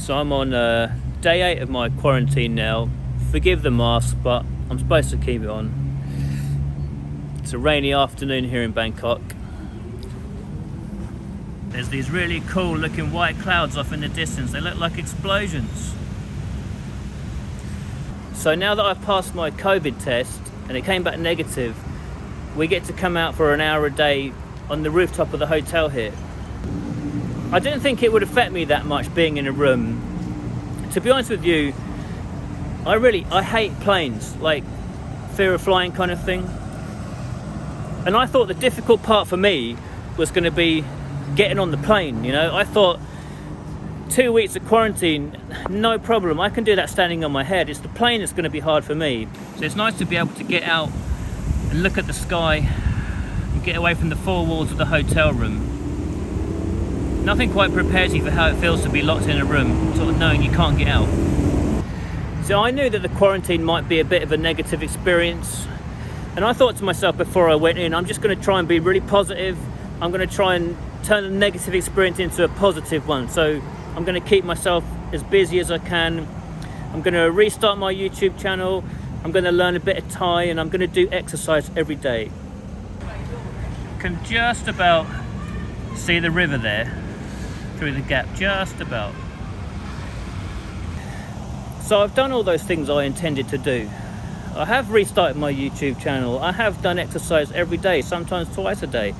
So I'm on day 8 of my quarantine now. Forgive the mask, but I'm supposed to keep it on. It's a rainy afternoon here in Bangkok. There's these really cool looking white clouds off in the distance. They look like explosions. So now that I've passed my COVID test and it came back negative, we get to come out for an hour a day on the rooftop of the hotel here. I didn't think it would affect me that much being in a room. To be honest with you, I hate planes, like fear of flying kind of thing. And I thought the difficult part for me was going to be getting on the plane, you know. I thought 2 weeks of quarantine, no problem, I can do that standing on my head. It's the plane that's going to be hard for me. So it's nice to be able to get out and look at the sky and get away from the four walls of the hotel room. Nothing quite prepares you for how it feels to be locked in a room, sort of knowing you can't get out. So I knew that the quarantine might be a bit of a negative experience, and I thought to myself before I went in, I'm just going to try and be really positive. I'm going to try and turn the negative experience into a positive one. So I'm going to keep myself as busy as I can. I'm going to restart my YouTube channel. I'm going to learn a bit of Thai, and I'm going to do exercise every day. I can just about see the river there through the gap, just about. So I've done all those things I intended to do. I have restarted my YouTube channel. I have done exercise every day, sometimes twice a day.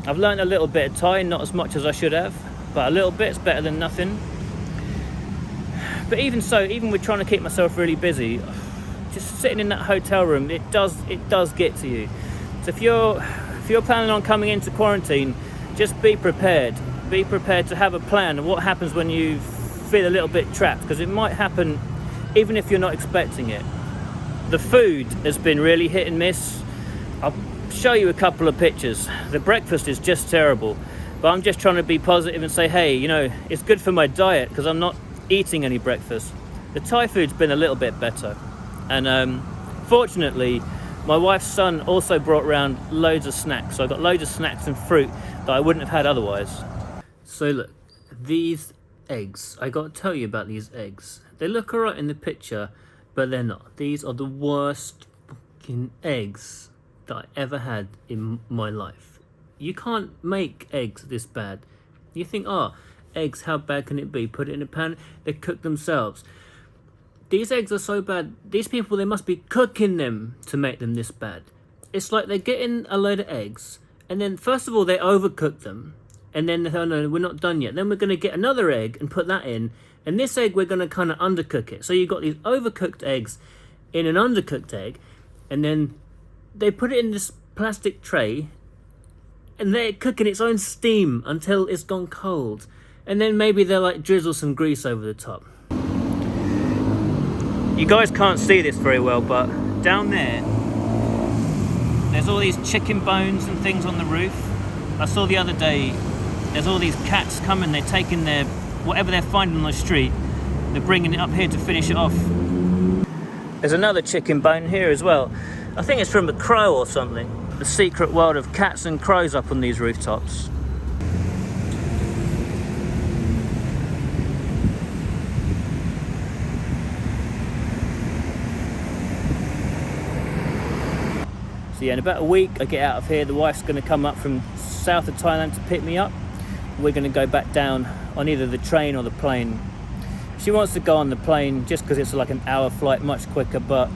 I've learned a little bit of Thai, not as much as I should have, but a little bit's better than nothing. But even so, even with trying to keep myself really busy, just sitting in that hotel room, it does get to you. So if you're planning on coming into quarantine, just be prepared. Be prepared to have a plan of what happens when you feel a little bit trapped, because it might happen even if you're not expecting it. The food has been really hit and miss. I'll show you a couple of pictures. The breakfast is just terrible, but I'm just trying to be positive and say, hey, you know, it's good for my diet because I'm not eating any breakfast. The Thai food's been a little bit better, and fortunately my wife's son also brought around loads of snacks, so I got loads of snacks and fruit that I wouldn't have had otherwise. So look, these eggs, I gotta tell you about these eggs. They look alright in the picture, but they're not. These are the worst fucking eggs that I ever had in my life. You can't make eggs this bad. You think, oh, eggs, how bad can it be? Put it in a pan, they cook themselves. These eggs are so bad, these people, they must be cooking them to make them this bad. It's like they get in a load of eggs, and then first of all they overcook them, and then they say, oh no, we're not done yet. Then we're going to get another egg and put that in, and this egg we're going to kind of undercook it. So you've got these overcooked eggs in an undercooked egg, and then they put it in this plastic tray, and they're cooking its own steam until it's gone cold. And then maybe they'll like drizzle some grease over the top. You guys can't see this very well, but down there's all these chicken bones and things on the roof. I saw the other day, there's all these cats coming, they're taking their, whatever they're finding on the street, they're bringing it up here to finish it off. There's another chicken bone here as well. I think it's from a crow or something. The secret world of cats and crows up on these rooftops. So yeah, in about a week I get out of here. The wife's going to come up from south of Thailand to pick me up. We're going to go back down on either the train or the plane. She wants to go on the plane just because it's like an hour flight, much quicker, but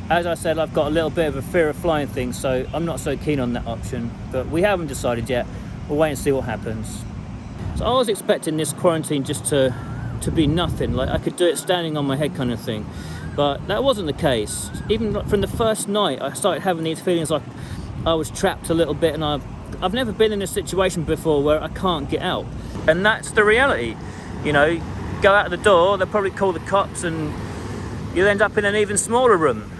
as I said, I've got a little bit of a fear of flying thing, so I'm not so keen on that option. But we haven't decided yet. We'll wait and see what happens. So I was expecting this quarantine just to be nothing, like I could do it standing on my head kind of thing. But that wasn't the case. Even from the first night, I started having these feelings like I was trapped a little bit, and I've never been in a situation before where I can't get out. And that's the reality. You know, go out of the door, they'll probably call the cops, and you'll end up in an even smaller room.